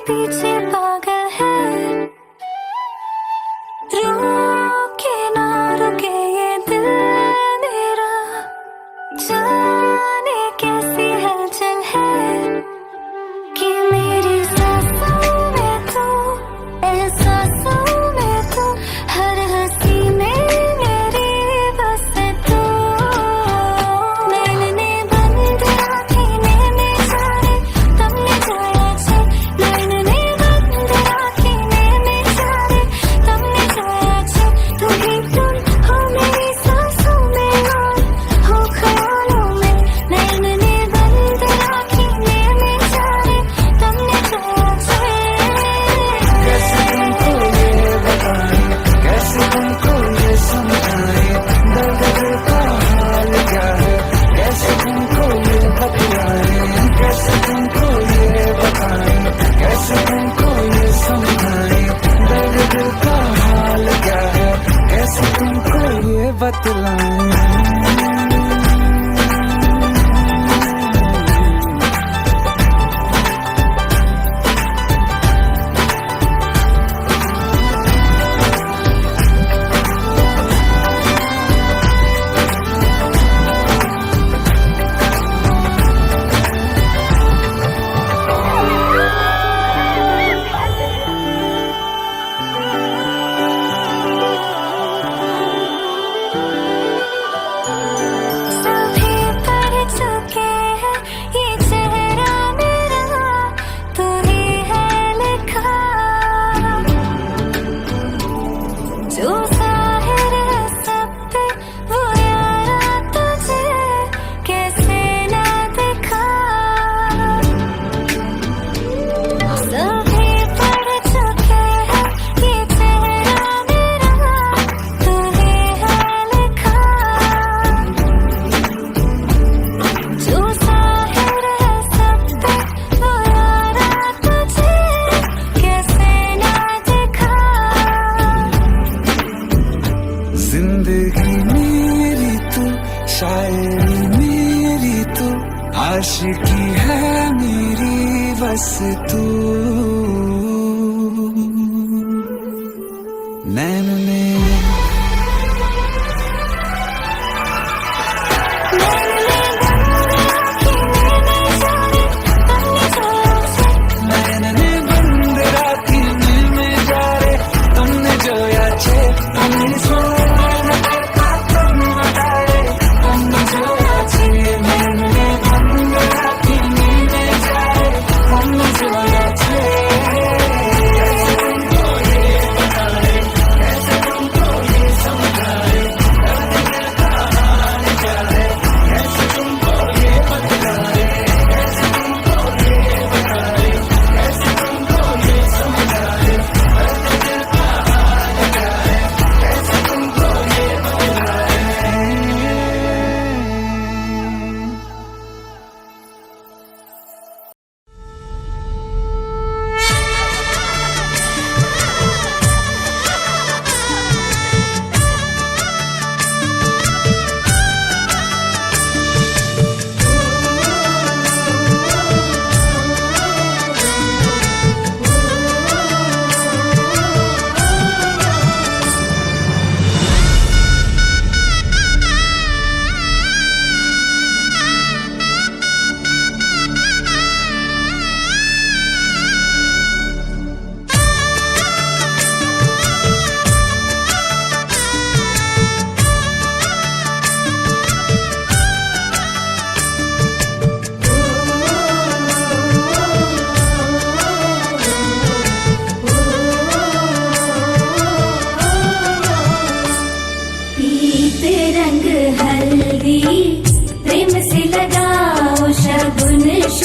पीछे पागल है, रुके ना रुके ये दिल मेरा, जाने कैसी हलचल है कि मेरी सांसों में तू, एहसासों में तू, हर हंसी में मेरी बस तू। नैने बंद आँखें में सारे तुमने जोया छे, नैने बंद आँखें में सारे तुमने जोया छे। तू ही तुम हो मेरी सांसों में और हो ख्यालों में, नैने बंद आँखें में सारे तुमने जोया छे। कैसे तुमको ये बताएं, कैसे तुमको ये समझाएं, दर्द दिल का हाल क्या है, कैसे तुमको ये बतलाएं, कैसे तुमको ये बताएं, कैसे तुमको ये समझाएं, दर्द दिल का हाल क्या है, कैसे तुमको ये बतलाएं। सभी पढ़ चुके हैं ये चेहरा मेरा, तू ही है लिखा, जो ज़ाहिर है सब पे वो यारा तुझे कैसे ना दिखा। सभी पढ़ चुके हैं ये चेहरा मेरा, तू ही है लिखा, जो ज़ाहिर है सब पे वो यारा तुझे कैसे ना दिखा। जिंदगी मेरी तू, शायरी मेरी तू, आशिकी है मेरी बस तू। नैन में नैनने बंद राती में जा रे तुमने जोया छे, तुमने सोना करता तुम बताए, तुमने जोया छे। नैनने बंद राती में जा रे तुमने जोया छे।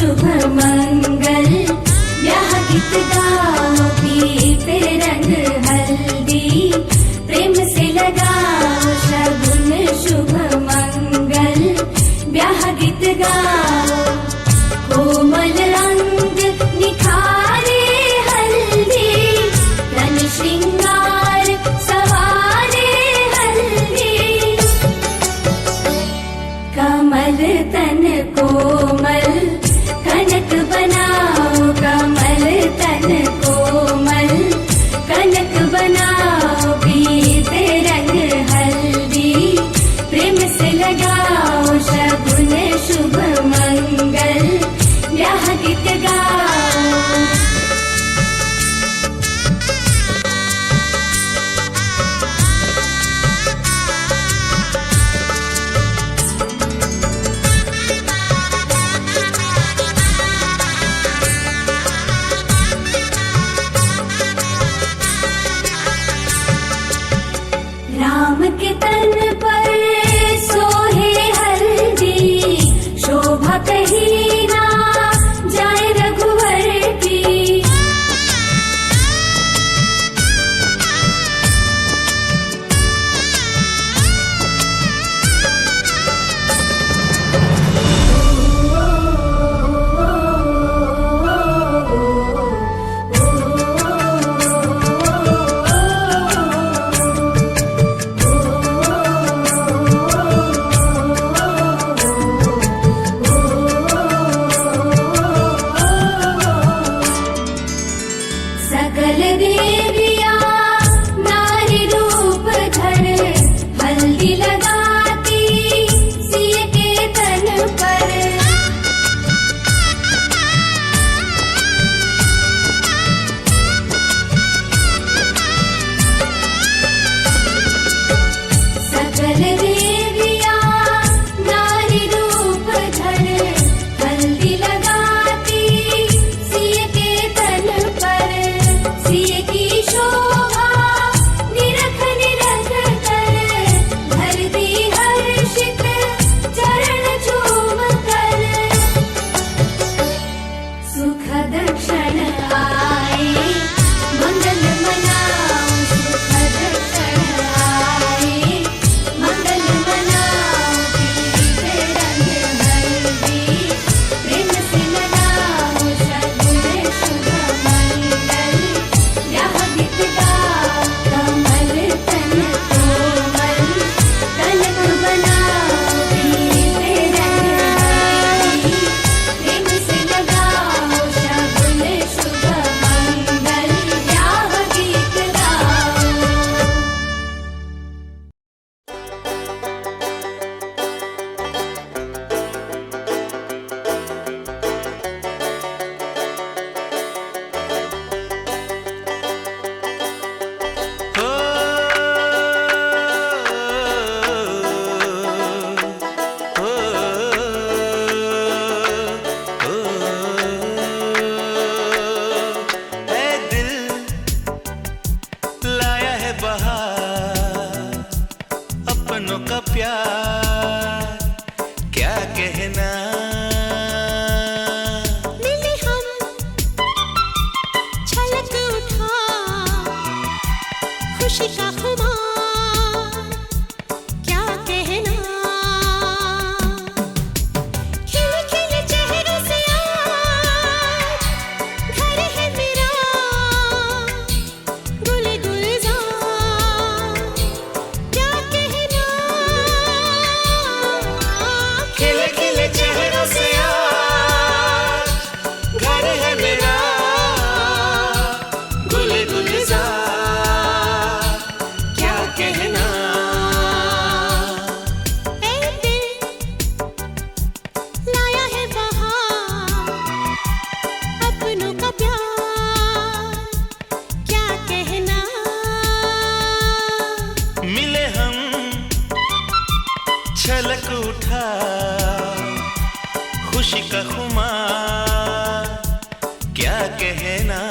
शुभ मंगल ब्याह गीत गाओ पीते रंग हल्दी प्रेम से लगाओ शगुन शुभ मंगल ब्याह गीत गाओ कोमल अंग निखारे हल्दी तन श्रृंगार सवारे हल्दी कमल तन कोमल कनक बनाओ कमल तन कोमल कनक बनाओ पीते रंग हल्दी प्रेम से लगाओ शगुन शुभ मंगल ब्याह गीत गाओ राम के तन पर सोहे हल्दी शोभा कहीं ना जाए रघुवर की सकल देविया नारी रूप धर हल्दी लगाती सिय के तन पर सकल देविया नारी रूप धर हल्दी लगाती सिय के तन पर सिय की शोभा निरख निरख कर धरती हर्षित चरण चूम कर सुखद क्षण आए मंगल मनाओ सुखद क्षण आए मंगल मनाओ पीते रंग हल्दी प्रेम से लगाओ शगुन शुभ मंगल ब्याह गीत गाओ कमल तन कोमल कनक बनाओ पीते रंग हल्दी प्रेम से लगाओ शगुन शुभ मंगल ब्याह गीत गाओ ऐ दिल लाया है बहार अपनों का प्यार क्या कहना मिले हम छलक उठा खुशी का खुमार क्या कहना खिले खिले चेहरों से आज घर है मेरा गुल गुलजार क्या कहना खिले खिले चेहरों से आज घर है मेरा गुल गुलजार क्या कहना ऐ दिल लाया है बहार अपनों का प्यार क्या कहना मिले हम छलक उठा खुशी का खुमार क्या कहना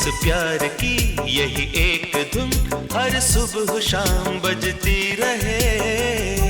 इस प्यार की यही एक धुन हर सुबह शाम बजती रहे।